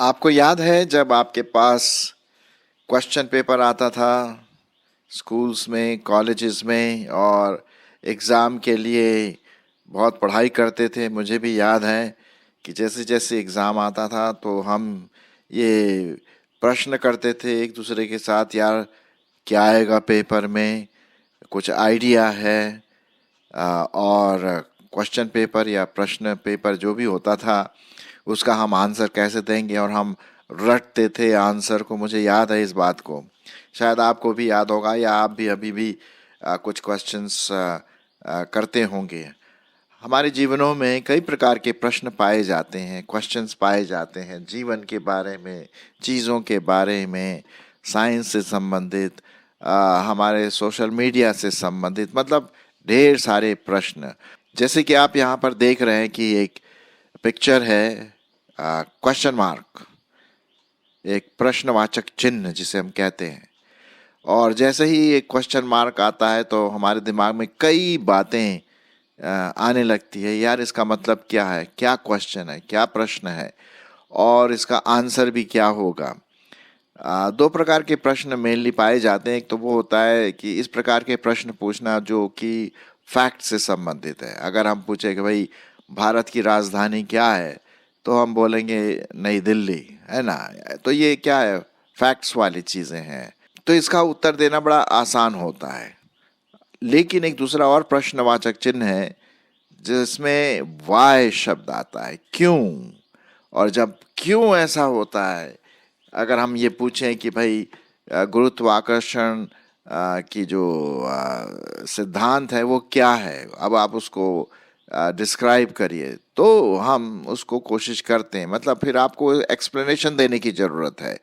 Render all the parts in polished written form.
आपको याद है जब आपके पास क्वेश्चन पेपर आता था स्कूल्स में, कॉलेजेस में, और एग्ज़ाम के लिए बहुत पढ़ाई करते थे। मुझे भी याद है कि जैसे जैसे एग्ज़ाम आता था तो हम ये प्रश्न करते थे एक दूसरे के साथ, यार क्या आएगा पेपर में, कुछ आइडिया है। और क्वेश्चन पेपर या प्रश्न पेपर जो भी होता था उसका हम आंसर कैसे देंगे, और हम रटते थे आंसर को। मुझे याद है इस बात को, शायद आपको भी याद होगा, या आप भी अभी भी कुछ क्वेश्चंस करते होंगे। हमारे जीवनों में कई प्रकार के प्रश्न पाए जाते हैं, क्वेश्चंस पाए जाते हैं, जीवन के बारे में, चीज़ों के बारे में, साइंस से संबंधित, हमारे सोशल मीडिया से संबंधित, मतलब ढेर सारे प्रश्न। जैसे कि आप यहाँ पर देख रहे हैं कि एक पिक्चर है, क्वेश्चन मार्क, एक प्रश्नवाचक चिन्ह जिसे हम कहते हैं। और जैसे ही एक क्वेश्चन मार्क आता है तो हमारे दिमाग में कई बातें आने लगती है। यार इसका मतलब क्या है, क्या क्वेश्चन है, क्या प्रश्न है, और इसका आंसर भी क्या होगा। दो प्रकार के प्रश्न मेनली पाए जाते हैं। एक तो वो होता है कि इस प्रकार के प्रश्न पूछना जो कि फैक्ट से संबंधित है। अगर हम पूछे कि भाई भारत की राजधानी क्या है, तो हम बोलेंगे नई दिल्ली, है ना। तो ये क्या है, फैक्ट्स वाली चीज़ें हैं, तो इसका उत्तर देना बड़ा आसान होता है। लेकिन एक दूसरा और प्रश्नवाचक चिन्ह है जिसमें वाय शब्द आता है, क्यों। और जब क्यों ऐसा होता है, अगर हम ये पूछें कि भाई गुरुत्वाकर्षण की जो सिद्धांत है वो क्या है, अब आप उसको डिस्क्राइब करिए, तो हम उसको कोशिश करते हैं। मतलब फिर आपको एक्सप्लेनेशन देने की ज़रूरत है,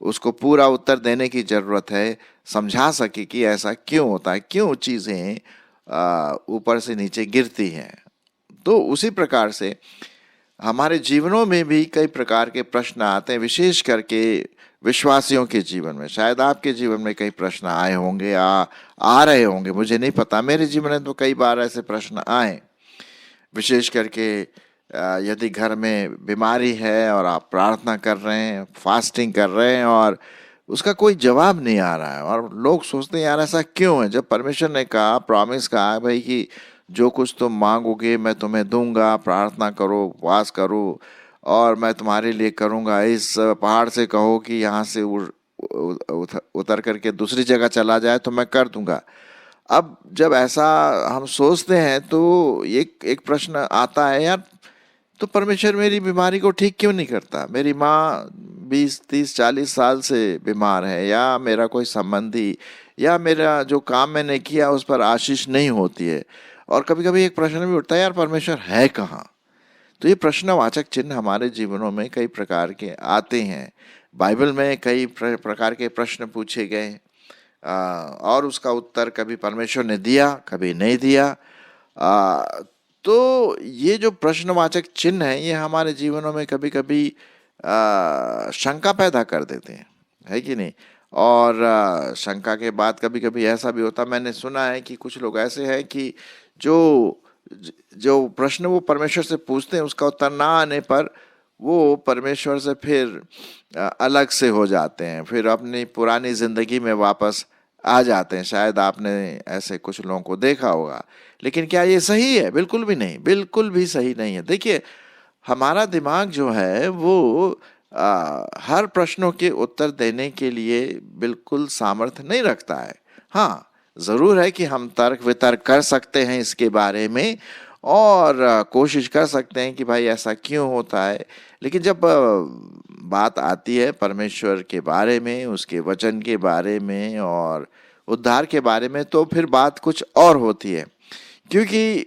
उसको पूरा उत्तर देने की ज़रूरत है, समझा सके कि ऐसा क्यों होता है, क्यों चीज़ें ऊपर से नीचे गिरती हैं। तो उसी प्रकार से हमारे जीवनों में भी कई प्रकार के प्रश्न आते हैं, विशेष करके विश्वासियों के जीवन में। शायद आपके जीवन में कई प्रश्न आए होंगे, आ रहे होंगे, मुझे नहीं पता। मेरे जीवन में तो कई बार ऐसे प्रश्न आए, विशेष करके यदि घर में बीमारी है और आप प्रार्थना कर रहे हैं, फास्टिंग कर रहे हैं, और उसका कोई जवाब नहीं आ रहा है, और लोग सोचते हैं यार ऐसा क्यों है, जब परमेश्वर ने कहा, प्रॉमिस कहा भाई कि जो कुछ तुम मांगोगे मैं तुम्हें दूंगा, प्रार्थना करो, उपवास करो, और मैं तुम्हारे लिए करूंगा। इस पहाड़ से कहो कि यहाँ से उतर करके दूसरी जगह चला जाए तो मैं कर दूंगा। अब जब ऐसा हम सोचते हैं तो एक प्रश्न आता है, यार तो परमेश्वर मेरी बीमारी को ठीक क्यों नहीं करता। मेरी माँ 20, 30, 40 साल से बीमार है, या मेरा कोई संबंधी, या मेरा जो काम मैंने किया उस पर आशीष नहीं होती है। और कभी कभी एक प्रश्न भी उठता है, यार परमेश्वर है कहाँ। तो ये प्रश्नवाचक चिन्ह हमारे जीवनों में कई प्रकार के आते हैं। बाइबल में कई प्रकार के प्रश्न पूछे गए, और उसका उत्तर कभी परमेश्वर ने दिया, कभी नहीं दिया। तो ये जो प्रश्नवाचक चिन्ह है ये हमारे जीवनों में कभी कभी शंका पैदा कर देते हैं, है कि नहीं। और शंका के बाद कभी कभी ऐसा भी होता, मैंने सुना है कि कुछ लोग ऐसे हैं कि जो जो प्रश्न वो परमेश्वर से पूछते हैं उसका उत्तर ना आने पर वो परमेश्वर से फिर अलग से हो जाते हैं, फिर अपनी पुरानी जिंदगी में वापस आ जाते हैं। शायद आपने ऐसे कुछ लोगों को देखा होगा। लेकिन क्या ये सही है? बिल्कुल भी नहीं, बिल्कुल भी सही नहीं है। देखिए, हमारा दिमाग जो है वो हर प्रश्नों के उत्तर देने के लिए बिल्कुल सामर्थ्य नहीं रखता है। हाँ, ज़रूर है कि हम तर्क वितर्क कर सकते हैं इसके बारे में, और कोशिश कर सकते हैं कि भाई ऐसा क्यों होता है। लेकिन जब बात आती है परमेश्वर के बारे में, उसके वचन के बारे में और उद्धार के बारे में, तो फिर बात कुछ और होती है। क्योंकि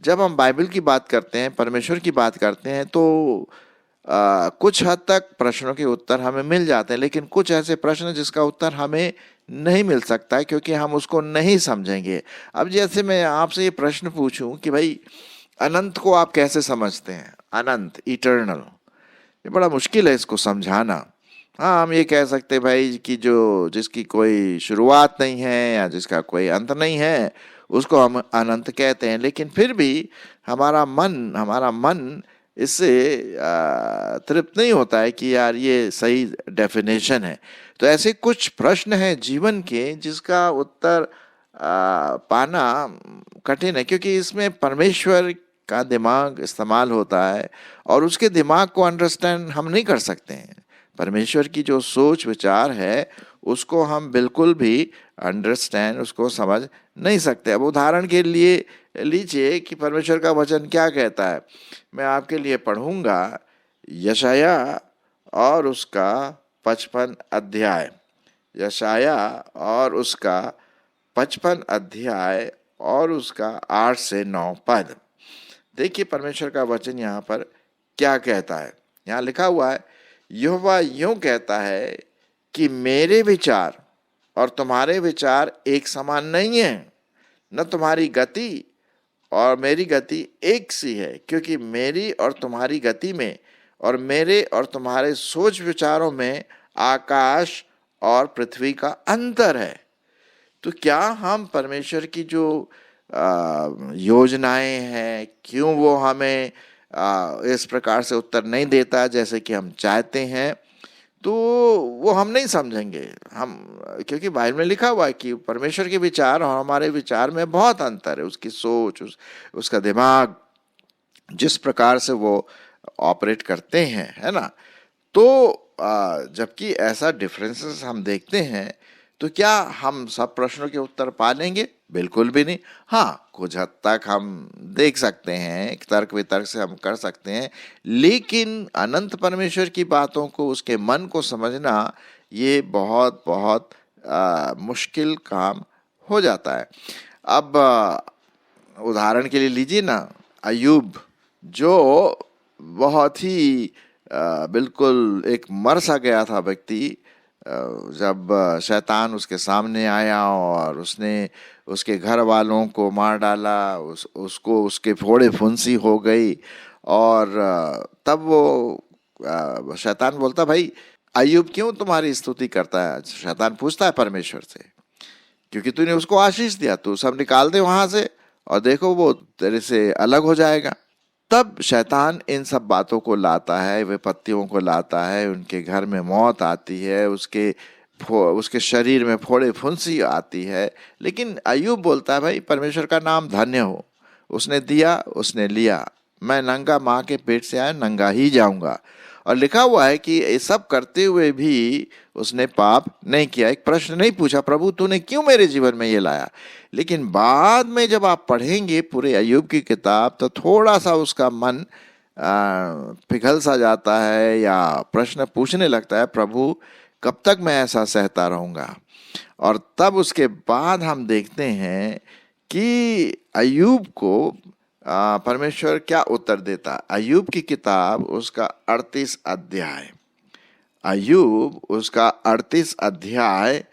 जब हम बाइबल की बात करते हैं, परमेश्वर की बात करते हैं, तो कुछ हद तक प्रश्नों के उत्तर हमें मिल जाते हैं, लेकिन कुछ ऐसे प्रश्न जिसका उत्तर हमें नहीं मिल सकता है, क्योंकि हम उसको नहीं समझेंगे। अब जैसे मैं आपसे ये प्रश्न पूछूं कि भाई अनंत को आप कैसे समझते हैं, अनंत, इटर्नल, ये बड़ा मुश्किल है इसको समझाना। हाँ, हम ये कह सकते हैं भाई कि जो जिसकी कोई शुरुआत नहीं है या जिसका कोई अंत नहीं है उसको हम अनंत कहते हैं। लेकिन फिर भी हमारा मन इससे तृप्त नहीं होता है कि यार ये सही डेफिनेशन है। तो ऐसे कुछ प्रश्न हैं जीवन के जिसका उत्तर पाना कठिन है, क्योंकि इसमें परमेश्वर का दिमाग इस्तेमाल होता है और उसके दिमाग को अंडरस्टैंड हम नहीं कर सकते हैं। परमेश्वर की जो सोच विचार है उसको हम बिल्कुल भी अंडरस्टैंड, उसको समझ नहीं सकते। अब उदाहरण के लिए लीजिए कि परमेश्वर का वचन क्या कहता है। मैं आपके लिए पढ़ूंगा यशाया और उसका 55 अध्याय, यशाया और उसका 55 अध्याय और उसका 8 से 9 पद। देखिए परमेश्वर का वचन यहाँ पर क्या कहता है। यहाँ लिखा हुआ है, यहोवा यूं कहता है कि मेरे विचार और तुम्हारे विचार एक समान नहीं है, न तुम्हारी गति और मेरी गति एक सी है, क्योंकि मेरी और तुम्हारी गति में और मेरे और तुम्हारे सोच विचारों में आकाश और पृथ्वी का अंतर है। तो क्या हम परमेश्वर की जो योजनाएं हैं, क्यों वो हमें इस प्रकार से उत्तर नहीं देता जैसे कि हम चाहते हैं, तो वो हम नहीं समझेंगे हम, क्योंकि बाइबल में लिखा हुआ है कि परमेश्वर के विचार और हमारे विचार में बहुत अंतर है। उसकी सोच, उसका दिमाग, जिस प्रकार से वो ऑपरेट करते हैं, है ना। तो जबकि ऐसा डिफरेंसेस हम देखते हैं, तो क्या हम सब प्रश्नों के उत्तर पा लेंगे? बिल्कुल भी नहीं। हाँ, कुछ हद तक हम देख सकते हैं, तर्क वितर्क से हम कर सकते हैं, लेकिन अनंत परमेश्वर की बातों को, उसके मन को समझना ये बहुत बहुत मुश्किल काम हो जाता है। अब उदाहरण के लिए लीजिए ना, अय्यूब जो बहुत ही बिल्कुल एक मर सा गया था व्यक्ति, जब शैतान उसके सामने आया और उसने उसके घर वालों को मार डाला, उसको उसके फोड़े फुंसी हो गई। और तब वो शैतान बोलता, भाई अय्यूब क्यों तुम्हारी स्तुति करता है? शैतान पूछता है परमेश्वर से, क्योंकि तूने उसको आशीष दिया, तू सब निकाल दे वहां से और देखो वो तेरे से अलग हो जाएगा। तब शैतान इन सब बातों को लाता है, विपत्तियों को लाता है, उनके घर में मौत आती है, उसके शरीर में फोड़े फुंसी आती है। लेकिन अय्यूब बोलता है, भाई परमेश्वर का नाम धन्य हो, उसने दिया, उसने लिया, मैं नंगा माँ के पेट से आया, नंगा ही जाऊंगा। और लिखा हुआ है कि ये सब करते हुए भी उसने पाप नहीं किया, एक प्रश्न नहीं पूछा, प्रभु तूने क्यों मेरे जीवन में ये लाया। लेकिन बाद में जब आप पढ़ेंगे पूरे अय्यूब की किताब, तो थोड़ा सा उसका मन पिघल सा जाता है या प्रश्न पूछने लगता है, प्रभु कब तक मैं ऐसा सहता रहूंगा। और तब उसके बाद हम देखते हैं कि अय्यूब को परमेश्वर क्या उत्तर देता। अय्यूब की किताब उसका 38 अध्याय, अय्यूब उसका 38 अध्याय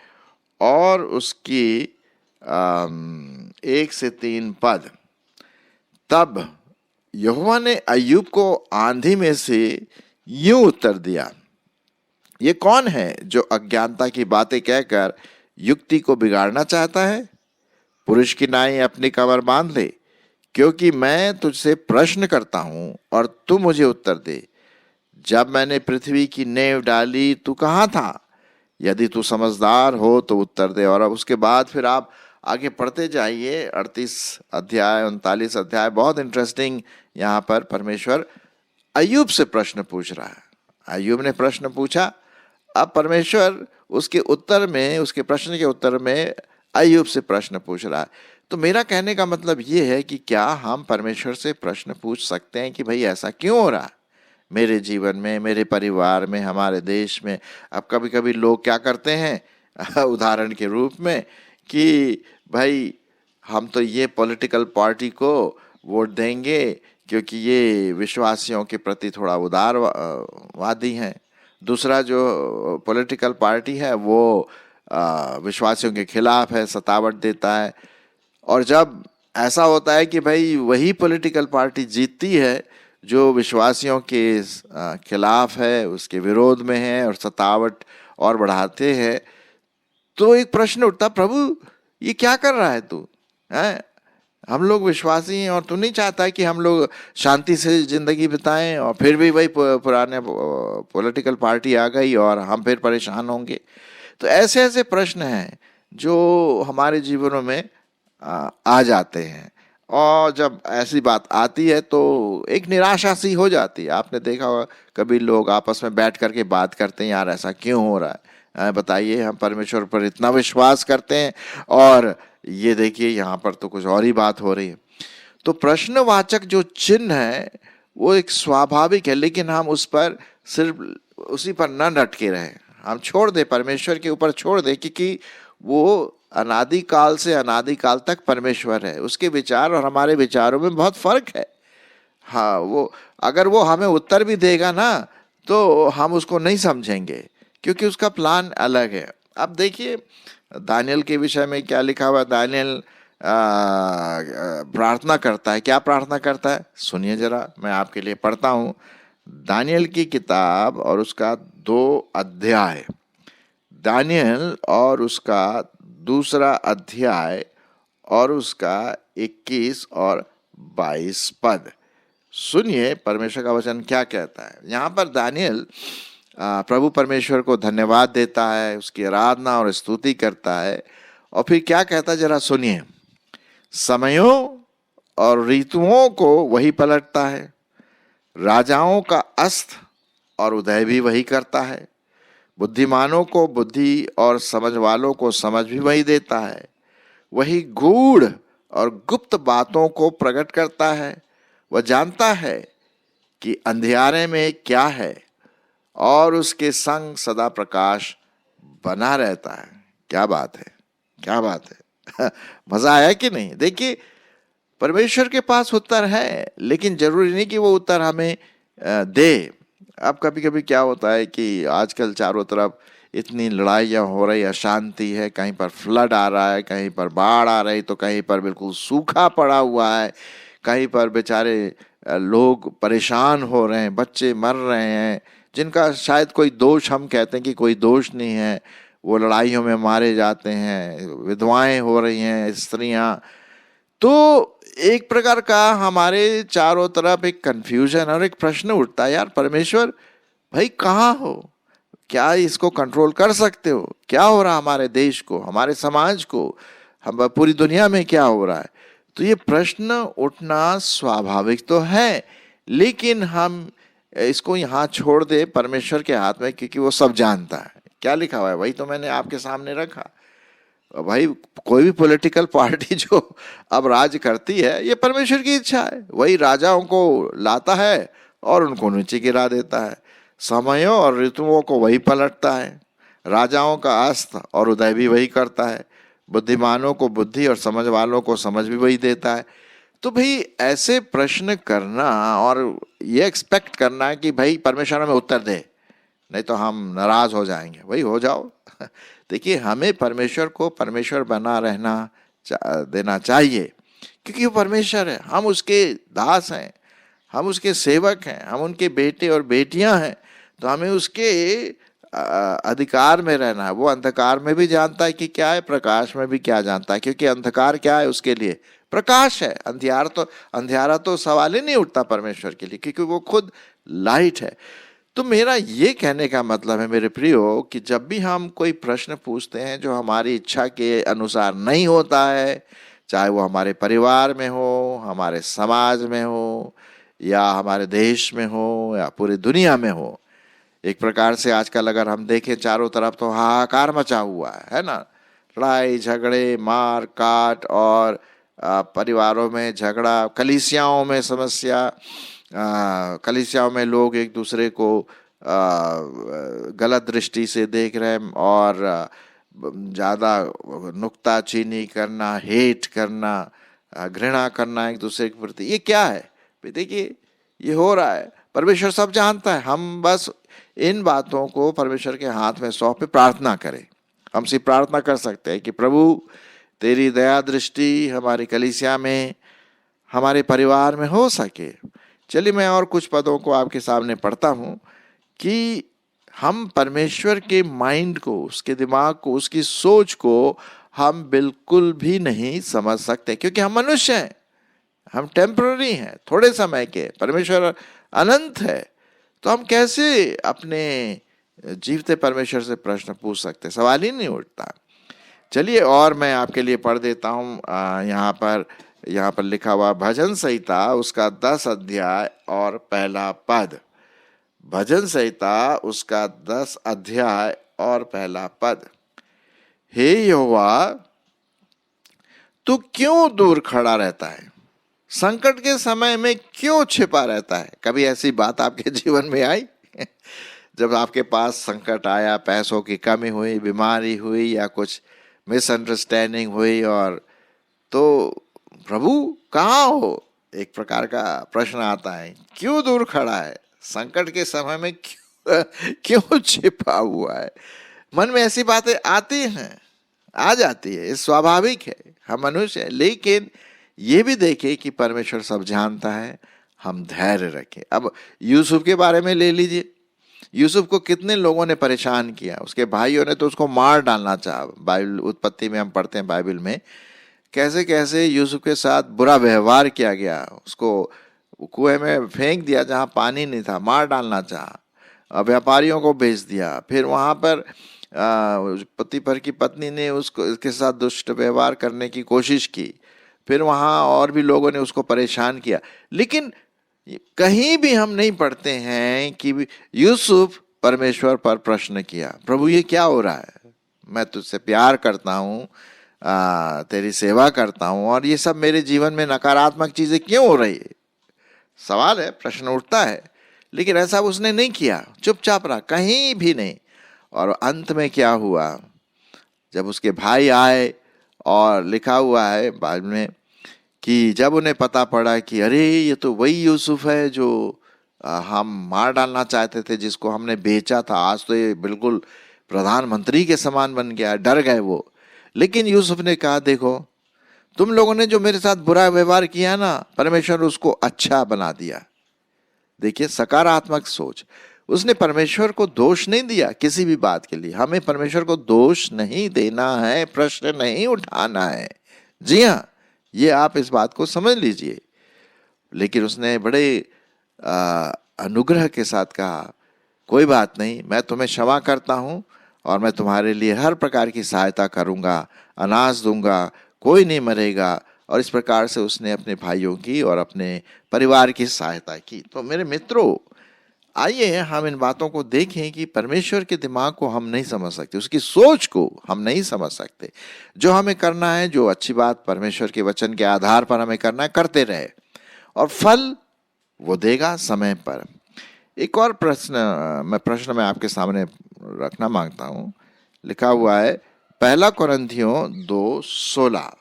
और उसकी 1 से 3 पद। तब यहोवा ने अय्यूब को आंधी में से यूं उत्तर दिया, ये कौन है जो अज्ञानता की बातें कहकर युक्ति को बिगाड़ना चाहता है? पुरुष की नाई अपनी कमर बांध ले, क्योंकि मैं तुझसे प्रश्न करता हूं और तू मुझे उत्तर दे। जब मैंने पृथ्वी की नेव डाली तू कहाँ था? यदि तू समझदार हो तो उत्तर दे। और अब उसके बाद फिर आप आगे पढ़ते जाइए, 38 अध्याय 39 अध्याय, बहुत इंटरेस्टिंग। यहाँ पर परमेश्वर अय्यूब से प्रश्न पूछ रहा है। अय्यूब ने प्रश्न पूछा, अब परमेश्वर उसके उत्तर में, उसके प्रश्न के उत्तर में अय्यूब से प्रश्न पूछ रहा है। तो मेरा कहने का मतलब ये है कि क्या हम परमेश्वर से प्रश्न पूछ सकते हैं कि भाई ऐसा क्यों हो रहा है मेरे जीवन में, मेरे परिवार में, हमारे देश में। अब कभी कभी लोग क्या करते हैं उदाहरण के रूप में कि भाई हम तो ये पॉलिटिकल पार्टी को वोट देंगे क्योंकि ये विश्वासियों के प्रति थोड़ा उदारवादी हैं। दूसरा जो पॉलिटिकल पार्टी है वो विश्वासियों के खिलाफ है, सतावट देता है। और जब ऐसा होता है कि भाई वही पॉलिटिकल पार्टी जीतती है जो विश्वासियों के खिलाफ है, उसके विरोध में है और सतावट और बढ़ाते हैं, तो एक प्रश्न उठता, प्रभु ये क्या कर रहा है तू? है हम लोग विश्वासी हैं और तू नहीं चाहता कि हम लोग शांति से जिंदगी बिताएं, और फिर भी वही पुराने पॉलिटिकल पार्टी आ गई और हम फिर परेशान होंगे। तो ऐसे ऐसे प्रश्न हैं जो हमारे जीवनों में आ जाते हैं, और जब ऐसी बात आती है तो एक निराशा सी हो जाती है। आपने देखा होगा कभी लोग आपस में बैठ करके बात करते हैं, यार ऐसा क्यों हो रहा है, बताइए, हम परमेश्वर पर इतना विश्वास करते हैं और ये देखिए यहाँ पर तो कुछ और ही बात हो रही है। तो प्रश्नवाचक जो चिन्ह है वो एक स्वाभाविक है, लेकिन हम उस पर सिर्फ उसी पर न लटके रहे, हम छोड़ दे, परमेश्वर के ऊपर छोड़ दे, क्योंकि वो अनादिकाल से अनादिकाल तक परमेश्वर है। उसके विचार और हमारे विचारों में बहुत फर्क है। हाँ, वो अगर वो हमें उत्तर भी देगा ना तो हम उसको नहीं समझेंगे, क्योंकि उसका प्लान अलग है। अब देखिए दानियल के विषय में क्या लिखा हुआ है। दानियल प्रार्थना करता है। क्या प्रार्थना करता है, सुनिए जरा, मैं आपके लिए पढ़ता हूँ। दानियल की किताब और उसका 2 अध्याय, दानियल और उसका 2 अध्याय और उसका 21 और 22 पद। सुनिए परमेश्वर का वचन क्या कहता है। यहाँ पर दानियल प्रभु परमेश्वर को धन्यवाद देता है, उसकी आराधना और स्तुति करता है, और फिर क्या कहता है जरा सुनिए। समयों और ऋतुओं को वही पलटता है, राजाओं का अस्त और उदय भी वही करता है, बुद्धिमानों को बुद्धि और समझ वालों को समझ भी वही देता है, वही गूढ़ और गुप्त बातों को प्रकट करता है। वह जानता है कि अंधियारे में क्या है और उसके संग सदा प्रकाश बना रहता है। क्या बात है, क्या बात है। मजा आया कि नहीं। देखिए परमेश्वर के पास उत्तर है, लेकिन जरूरी नहीं कि वो उत्तर हमें दे। अब कभी कभी क्या होता है कि आजकल चारों तरफ इतनी लड़ाइयाँ हो रही, अशांति है, कहीं पर फ्लड आ रहा है, कहीं पर बाढ़ आ रही, तो कहीं पर बिल्कुल सूखा पड़ा हुआ है, कहीं पर बेचारे लोग परेशान हो रहे हैं, बच्चे मर रहे हैं जिनका शायद कोई दोष, हम कहते हैं कि कोई दोष नहीं है, वो लड़ाइयों में मारे जाते हैं, विधवाएं हो रही हैं, स्त्रियां। तो एक प्रकार का हमारे चारों तरफ एक कंफ्यूजन और एक प्रश्न उठता है, यार परमेश्वर भाई कहाँ हो, क्या इसको कंट्रोल कर सकते हो, क्या हो रहा हमारे देश को, हमारे समाज को, हम पूरी दुनिया में क्या हो रहा है। तो ये प्रश्न उठना स्वाभाविक तो है, लेकिन हम इसको यहाँ छोड़ दे परमेश्वर के हाथ में, क्योंकि वो सब जानता है। क्या लिखा हुआ है वही तो मैंने आपके सामने रखा। भाई कोई भी पॉलिटिकल पार्टी जो अब राज करती है, ये परमेश्वर की इच्छा है। वही राजाओं को लाता है और उनको नीचे गिरा देता है। समयों और ऋतुओं को वही पलटता है, राजाओं का अस्त और उदय भी वही करता है, बुद्धिमानों को बुद्धि और समझ वालों को समझ भी वही देता है। तो भाई ऐसे प्रश्न करना और ये एक्सपेक्ट करना कि भाई परमेश्वर हमें उत्तर दे, नहीं तो हम नाराज हो जाएंगे, भाई हो जाओ। देखिए हमें परमेश्वर को परमेश्वर बना रहना देना चाहिए, क्योंकि वो परमेश्वर है, हम उसके दास हैं, हम उसके सेवक हैं, हम उनके बेटे और बेटियां हैं। तो हमें उसके अधिकार में रहना है। वो अंधकार में भी जानता है कि क्या है, प्रकाश में भी क्या जानता है, क्योंकि अंधकार क्या है उसके लिए, प्रकाश है। अंधियारा तो सवाल ही नहीं उठता परमेश्वर के लिए, क्योंकि वो खुद लाइट है। तो मेरा ये कहने का मतलब है मेरे प्रियो, कि जब भी हम कोई प्रश्न पूछते हैं जो हमारी इच्छा के अनुसार नहीं होता है, चाहे वो हमारे परिवार में हो, हमारे समाज में हो, या हमारे देश में हो, या पूरी दुनिया में हो, एक प्रकार से आजकल अगर हम देखें चारों तरफ तो हाहाकार मचा हुआ है ना। लड़ाई झगड़े, मार काट, और परिवारों में झगड़ा, कलीसियाओं में समस्या, कलीसियाओं में लोग एक दूसरे को गलत दृष्टि से देख रहे हैं, और ज़्यादा नुक्ताचीनी करना, हेट करना, घृणा करना एक दूसरे के प्रति। ये क्या है? देखिए ये हो रहा है, परमेश्वर सब जानता है। हम बस इन बातों को परमेश्वर के हाथ में सौंपे प्रार्थना करें। हम सिर्फ प्रार्थना कर सकते हैं कि प्रभु तेरी दया दृष्टि हमारी कलीसिया में, हमारे परिवार में हो सके। चलिए मैं और कुछ पदों को आपके सामने पढ़ता हूँ कि हम परमेश्वर के माइंड को, उसके दिमाग को, उसकी सोच को हम बिल्कुल भी नहीं समझ सकते, क्योंकि हम मनुष्य हैं, हम टेम्पररी हैं, थोड़े समय के। परमेश्वर अनंत है, तो हम कैसे अपने जीवते परमेश्वर से प्रश्न पूछ सकते? सवाल ही नहीं उठता। चलिए, और मैं आपके लिए पढ़ देता हूँ। यहाँ पर लिखा हुआ भजन संहिता उसका 10 अध्याय और पहला पद। भजन संहिता उसका 10 अध्याय और पहला पद। हे यहोवा, तू क्यों दूर खड़ा रहता है? संकट के समय में क्यों छिपा रहता है? कभी ऐसी बात आपके जीवन में आई जब आपके पास संकट आया, पैसों की कमी हुई, बीमारी हुई या कुछ मिसअंडरस्टैंडिंग हुई, और तो प्रभु कहाँ हो, एक प्रकार का प्रश्न आता है। क्यों दूर खड़ा है? संकट के समय में क्यों छिपा हुआ है? मन में ऐसी बातें आती हैं, आ जाती है, स्वाभाविक है, हम मनुष्य है। लेकिन ये भी देखें कि परमेश्वर सब जानता है, हम धैर्य रखें। अब यूसुफ के बारे में ले लीजिए। यूसुफ को कितने लोगों ने परेशान किया, उसके भाइयों ने तो उसको मार डालना चाहा। बाइबल उत्पत्ति में हम पढ़ते हैं, बाइबल में कैसे कैसे यूसुफ के साथ बुरा व्यवहार किया गया। उसको कुएं में फेंक दिया जहां पानी नहीं था, मार डालना चाहा, व्यापारियों को भेज दिया। फिर वहां पर पति पर की पत्नी ने उसके साथ दुष्ट व्यवहार करने की कोशिश की। फिर वहां और भी लोगों ने उसको परेशान किया। लेकिन कहीं भी हम नहीं पढ़ते हैं कि यूसुफ परमेश्वर पर प्रश्न किया, प्रभु ये क्या हो रहा है? मैं तुझसे प्यार करता हूँ, तेरी सेवा करता हूँ, और ये सब मेरे जीवन में नकारात्मक चीजें क्यों हो रही है? सवाल है, प्रश्न उठता है। लेकिन ऐसा उसने नहीं किया, चुपचाप रहा, कहीं भी नहीं। और अंत में क्या हुआ? जब उसके भाई आए, और लिखा हुआ है बाद में कि जब उन्हें पता पड़ा कि अरे ये तो वही यूसुफ है जो हम मार डालना चाहते थे, जिसको हमने बेचा था, आज तो ये बिल्कुल प्रधानमंत्री के समान बन गया। डर गए वो। लेकिन यूसुफ ने कहा, देखो तुम लोगों ने जो मेरे साथ बुरा व्यवहार किया ना, परमेश्वर उसको अच्छा बना दिया। देखिए, सकारात्मक सोच। उसने परमेश्वर को दोष नहीं दिया किसी भी बात के लिए। हमें परमेश्वर को दोष नहीं देना है, प्रश्न नहीं उठाना है। जी हाँ, ये आप इस बात को समझ लीजिए। लेकिन उसने बड़े अनुग्रह के साथ कहा, कोई बात नहीं, मैं तुम्हें क्षमा करता हूँ और मैं तुम्हारे लिए हर प्रकार की सहायता करूँगा, अनाज दूंगा, कोई नहीं मरेगा। और इस प्रकार से उसने अपने भाइयों की और अपने परिवार की सहायता की। तो मेरे मित्रों, आइए हम इन बातों को देखें कि परमेश्वर के दिमाग को हम नहीं समझ सकते, उसकी सोच को हम नहीं समझ सकते। जो हमें करना है, जो अच्छी बात परमेश्वर के वचन के आधार पर हमें करना है, करते रहे, और फल वो देगा समय पर। एक और प्रश्न मैं आपके सामने रखना मांगता हूं। लिखा हुआ है पहला कुरिन्थियों 2:16।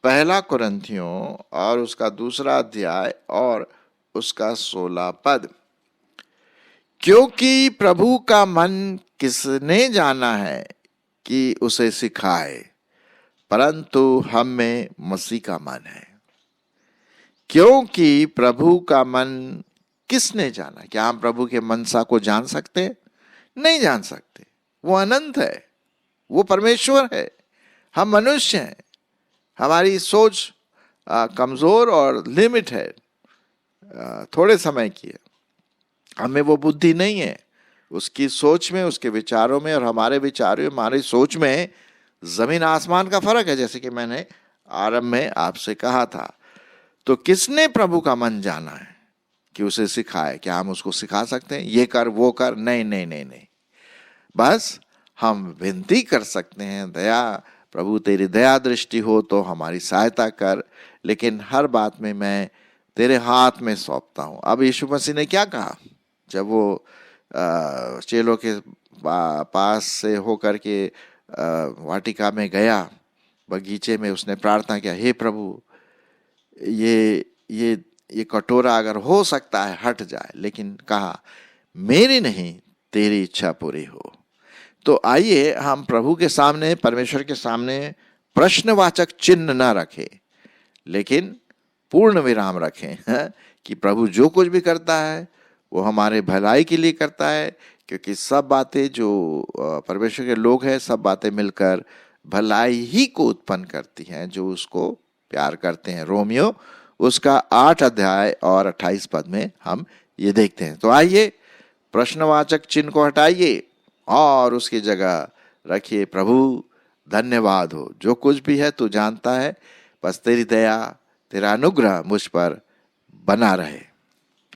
पहला कुरिन्थियों और उसका 2 अध्याय और उसका 16 पद। क्योंकि प्रभु का मन किसने जाना है कि उसे सिखाए, परंतु हम में मसीह का मन है। क्योंकि प्रभु का मन किसने जाना? क्या हम प्रभु के मनसा को जान सकते हैं? नहीं जान सकते। वो अनंत है, वो परमेश्वर है, हम मनुष्य हैं, हमारी सोच कमजोर और लिमिट है, थोड़े समय की है। हमें वो बुद्धि नहीं है। उसकी सोच में, उसके विचारों में और हमारे विचारों में, हमारी सोच में जमीन आसमान का फर्क है, जैसे कि मैंने आरंभ में आपसे कहा था। तो किसने प्रभु का मन जाना है कि उसे सिखाए? क्या हम उसको सिखा सकते हैं, ये कर वो कर? नहीं नहीं नहीं नहीं। बस हम विनती कर सकते हैं, दया, प्रभु तेरी दया दृष्टि हो तो हमारी सहायता कर, लेकिन हर बात में मैं तेरे हाथ में सौंपता हूँ। अब यीशु मसीह ने क्या कहा जब वो चेलों के पास से होकर के वाटिका में गया, बगीचे में उसने प्रार्थना किया, हे प्रभु ये कटोरा अगर हो सकता है हट जाए, लेकिन कहा मेरी नहीं तेरी इच्छा पूरी हो। तो आइए हम प्रभु के सामने, परमेश्वर के सामने प्रश्नवाचक चिन्ह न रखें, लेकिन पूर्ण विराम रखें कि प्रभु जो कुछ भी करता है वो हमारे भलाई के लिए करता है, क्योंकि सब बातें जो परमेश्वर के लोग हैं, सब बातें मिलकर भलाई ही को उत्पन्न करती हैं जो उसको प्यार करते हैं। रोमियो उसका 8 अध्याय और 28 पद में हम ये देखते हैं। तो आइए प्रश्नवाचक चिन्ह को हटाइए और उसकी जगह रखिए प्रभु धन्यवाद हो, जो कुछ भी है तू जानता है, बस तेरी दया तेरा अनुग्रह मुझ पर बना रहे।